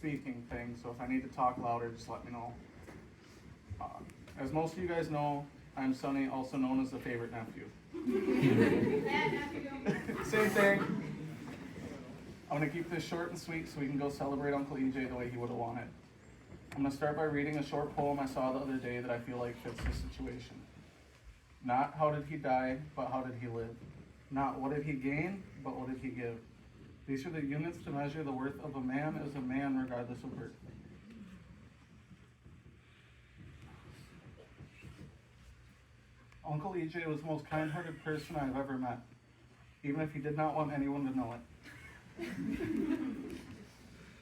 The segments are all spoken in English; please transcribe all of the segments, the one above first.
speaking thing, so if I need to talk louder, just let me know. As most of you guys know, I'm Sonny, also known as the favorite nephew. Same thing. I'm going to keep this short and sweet so we can go celebrate Uncle EJ the way he would have wanted. I'm going to start by reading a short poem I saw the other day that I feel like fits the situation. Not how did he die, but how did he live. Not what did he gain, but what did he give. These are the units to measure the worth of a man as a man regardless of birth. Uncle EJ was the most kind-hearted person I've ever met, even if he did not want anyone to know it.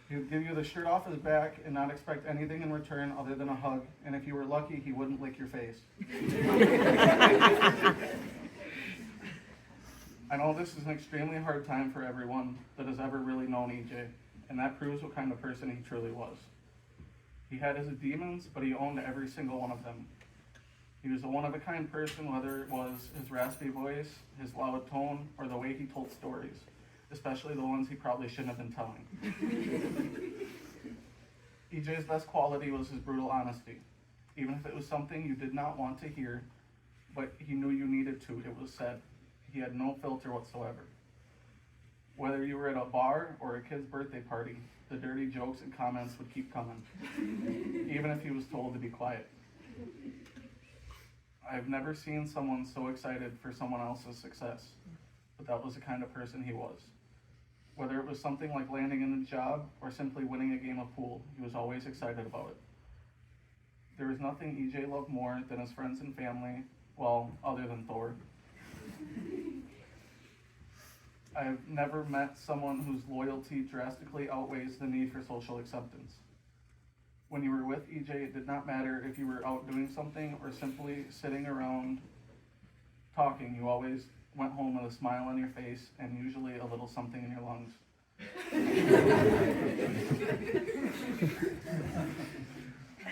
He would give you the shirt off his back and not expect anything in return other than a hug, and if you were lucky, he wouldn't lick your face. I know this is an extremely hard time for everyone that has ever really known EJ, and that proves what kind of person he truly was. He had his demons, but he owned every single one of them. He was a one-of-a-kind person, whether it was his raspy voice, his loud tone, or the way he told stories, especially the ones he probably shouldn't have been telling. EJ's best quality was his brutal honesty. Even if it was something you did not want to hear, but he knew you needed to, it was said. He had no filter whatsoever. Whether you were at a bar or a kid's birthday party, the dirty jokes and comments would keep coming, even if he was told to be quiet. I've never seen someone so excited for someone else's success, but that was the kind of person he was. Whether it was something like landing in a job or simply winning a game of pool, he was always excited about it. There was nothing EJ loved more than his friends and family, well, other than Thor. I've never met someone whose loyalty drastically outweighs the need for social acceptance. When you were with EJ, it did not matter if you were out doing something or simply sitting around talking. You always went home with a smile on your face and usually a little something in your lungs.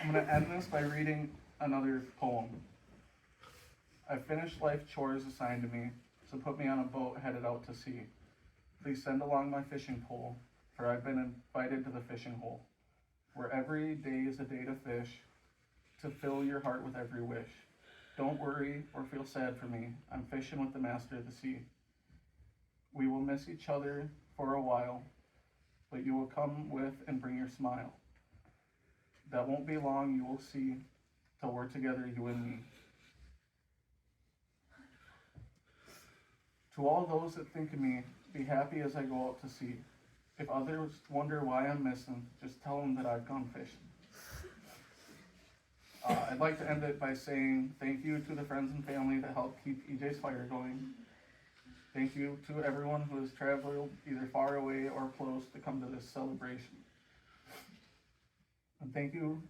I'm going to end this by reading another poem. I've finished life chores assigned to me, so put me on a boat headed out to sea. Please send along my fishing pole, for I've been invited to the fishing hole, where every day is a day to fish, to fill your heart with every wish. Don't worry or feel sad for me, I'm fishing with the master of the sea. We will miss each other for a while, but you will come with and bring your smile. That won't be long, you will see, till we're together, you and me. To all those that think of me, be happy as I go out to sea. If others wonder why I'm missing, just tell them that I've gone fishing. I'd like to end it by saying thank you to the friends and family that helped keep EJ's fire going. Thank you to everyone who has traveled either far away or close to come to this celebration. And thank you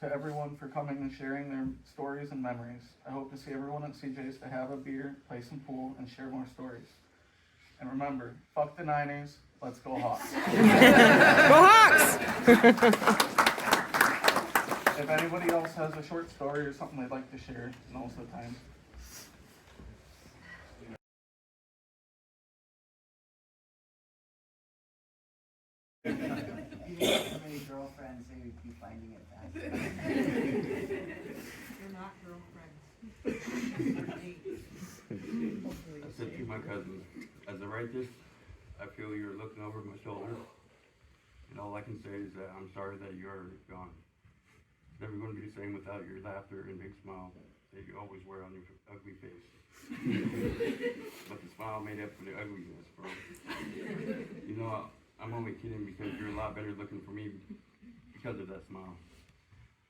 to everyone for coming and sharing their stories and memories. I hope to see everyone at CJ's to have a beer, play some pool, and share more stories. And remember, fuck the Niners, let's go Hawks. Go Hawks! If anybody else has a short story or something they'd like to share, now's the time. You have so many girlfriends, they would be finding it fast. You're not girlfriends. I said to my cousins, as I write this, I feel you're looking over my shoulder, and all I can say is that I'm sorry that you're gone. It's never going to be the same without your laughter and big smile that you always wear on your ugly face. But the smile made up for the ugliness, bro. You know, I'm only kidding because you're a lot better looking for me because of that smile.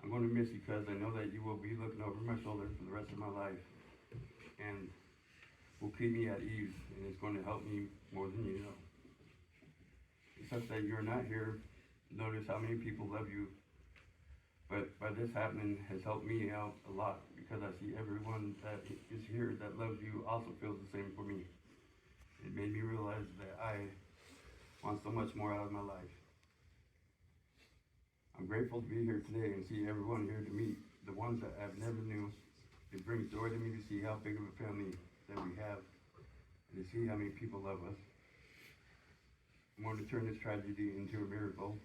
I'm going to miss you because I know that you will be looking over my shoulder for the rest of my life, and will keep me at ease, and it's going to help me more than you know. Except that you're not here, notice how many people love you. But by this happening has helped me out a lot because I see everyone that is here that loves you also feels the same for me. It made me realize that I want so much more out of my life. I'm grateful to be here today and see everyone here to meet the ones that I've never knew. It brings joy to me to see how big of a family that we have and to see how many people love us. I'm going to turn this tragedy into a miracle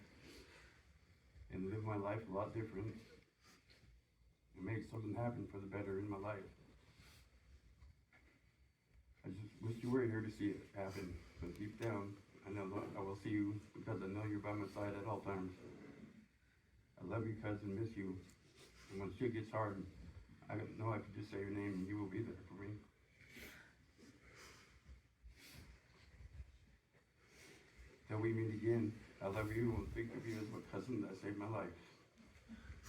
and live my life a lot different and make something happen for the better in my life. I just wish you were here to see it happen, but deep down, I know I will see you because I know you're by my side at all times. I love you, cousin, miss you, and when shit gets hard, I know I can just say your name and you will be there for me. Till we meet again, I love you and think of you as my cousin that saved my life.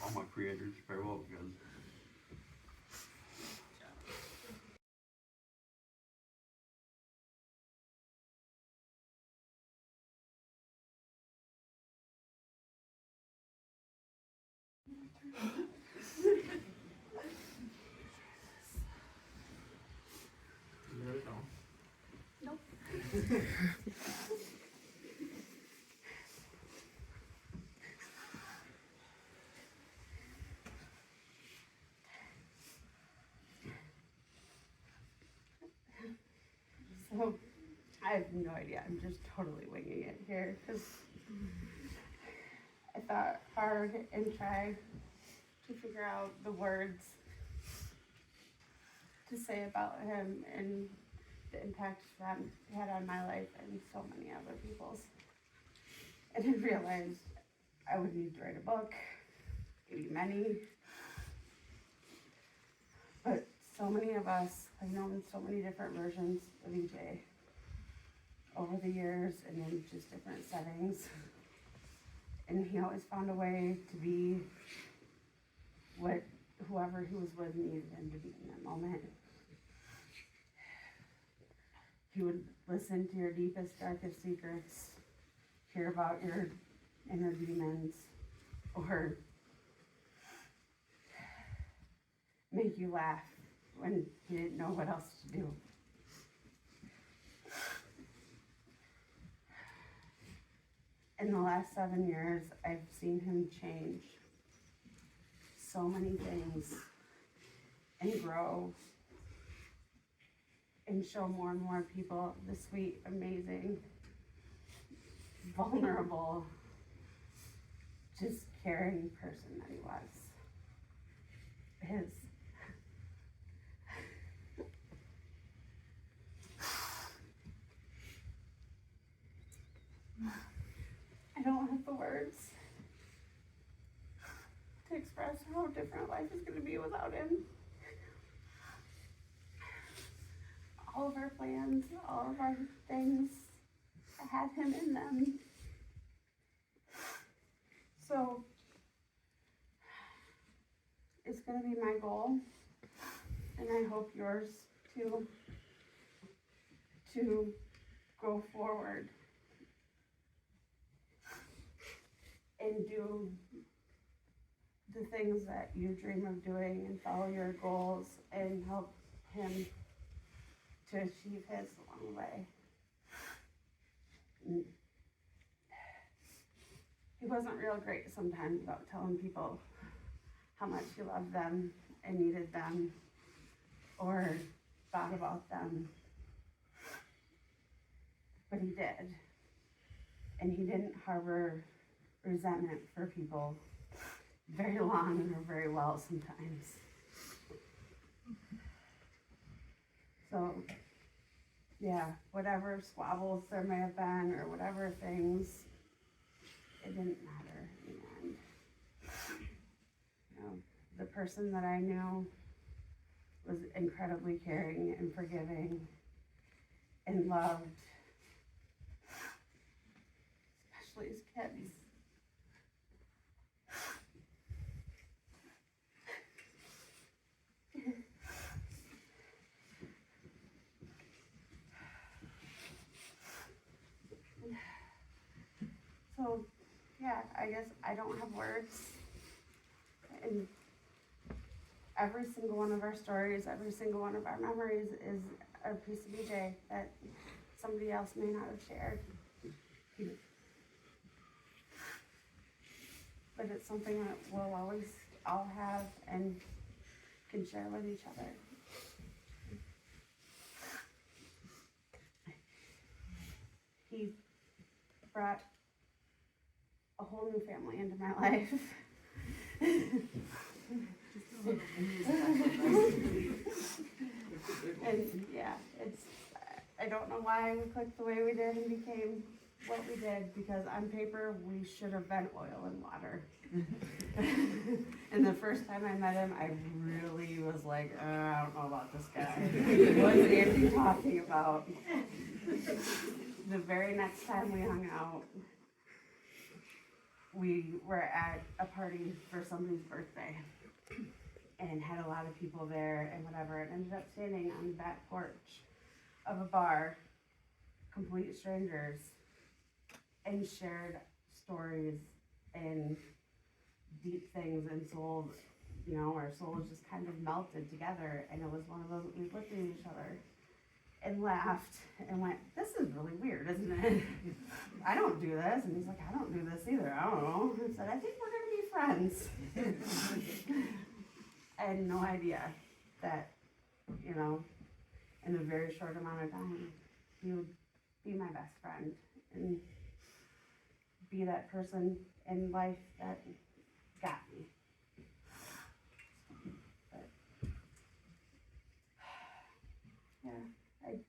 All my creators, farewell, guys. So, I have no idea. I'm just totally winging it here because I thought hard and tried to figure out the words to say about him and the impact that he had on my life and so many other people's. And I realized I would need to write a book, maybe many. But so many of us have known so many different versions of EJ over the years and in just different settings. And he always found a way to be what whoever he was with needed him to be in that moment. He would listen to your deepest, darkest secrets, hear about your inner demons, or make you laugh when you didn't know what else to do. In the last 7 years, I've seen him change so many things and grow and show more and more people the sweet, amazing, vulnerable, just caring person that he was. I don't have the words to express how different life is going to be without him. All of our plans, all of our things have him in them. So it's going to be my goal, and I hope yours too, to go forward and do the things that you dream of doing and follow your goals and help him to achieve his along the way. And he wasn't real great sometimes about telling people how much he loved them and needed them or thought about them. But he did. And he didn't harbor resentment for people very long or very well sometimes. So, yeah, whatever squabbles there may have been or whatever things, it didn't matter in the end. You know, the person that I knew was incredibly caring and forgiving and loved, especially his kids. So, yeah, I guess I don't have words. And every single one of our stories, every single one of our memories is a piece of EJ that somebody else may not have shared. But it's something that we'll always all have and can share with each other. He brought a whole new family into my life. And yeah, I don't know why we clicked the way we did and became what we did, because on paper, we should have been oil and water. And the first time I met him, I really was like, I don't know about this guy. What's Andy talking about? The very next time we hung out, we were at a party for somebody's birthday and had a lot of people there and whatever, and ended up standing on the back porch of a bar, complete strangers, and shared stories and deep things, and souls, you know, our souls just kind of melted together. And it was one of those, we looked at each other and laughed and went, this is really weird, isn't it? I don't do this. And he's like, I don't do this either. I don't know. I said, I think we're gonna be friends. I had no idea that, you know, in a very short amount of time, he would be my best friend and be that person in life that got me. But, yeah, I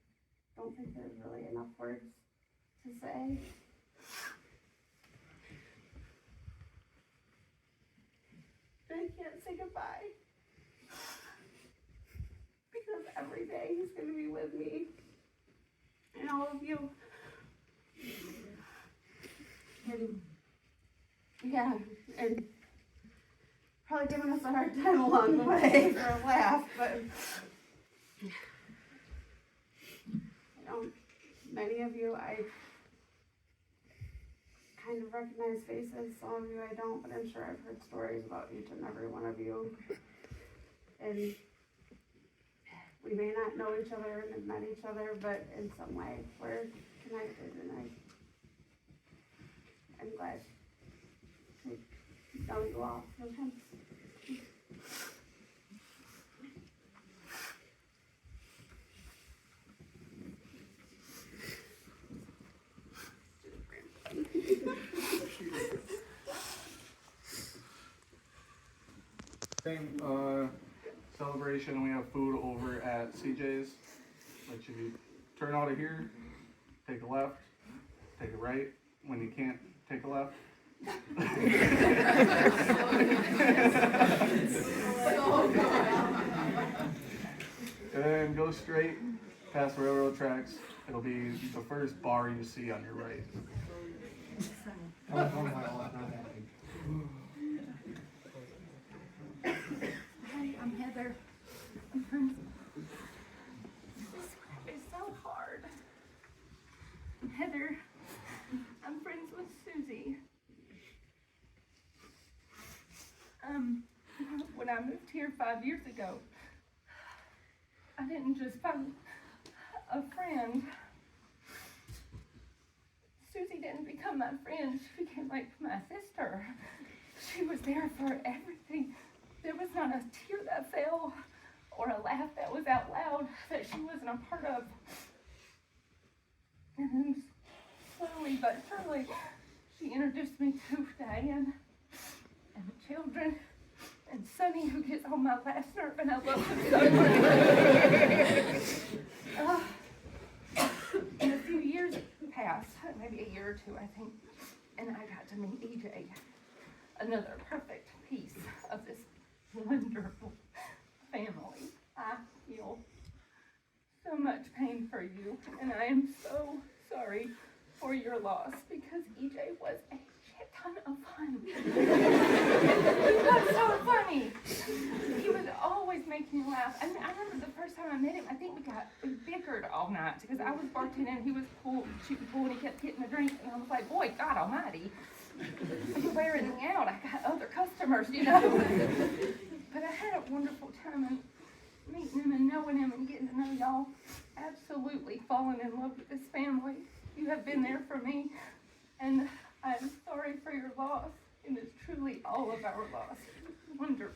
don't think there's really enough words to say. I can't say goodbye, because every day he's going to be with me and all of you. And yeah, and probably giving us a hard time along the way for a laugh, but you know, many of you I kind of recognize faces, some of you I don't, but I'm sure I've heard stories about each and every one of you. And we may not know each other and have met each other, but in some way we're connected, and I'm glad to know you all from him. Same celebration. We have food over at CJ's, which if you turn out of here, take a left, take a right. When you can't, take a left. And then go straight past the railroad tracks. It'll be the first bar you see on your right. Hi, I'm Heather. I'm from... This is so hard. I'm Heather. I'm friends with Susie. When I moved here 5 years ago, I didn't just find a friend. Susie didn't become my friend, she became like my sister. She was there for everything. There was not a tear that fell or a laugh that was out loud that she wasn't a part of. And then slowly but surely, she introduced me to Diane and the children and Sonny, who gets on my last nerve, and I love him so much. And a few years passed, maybe a year or two, I think, and I got to meet EJ, another perfect piece of this wonderful family. I feel so much pain for you, and I am so sorry for your loss, because EJ was a shit ton of fun. He was so funny. He was always making me laugh. I mean, I remember the first time I met him, I think we bickered all night, because I was bartending and he was shooting pool, and he kept getting a drink, and I was like, boy, God almighty, you're wearing me out. I got other customers, you know. But I had a wonderful time and meeting him and knowing him and getting to know y'all. Absolutely falling in love with this family. You have been there for me, and I'm sorry for your loss, and it's truly all of our loss. Wonderful.